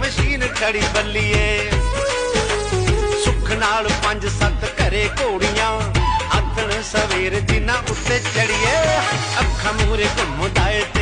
machine खड़ी बल्लीए सुख नाल 5-7 घरे घोड़ियां आथण सवेर जिन्हां उत्ते चढ़िए अखां मूहरे घुमदा ए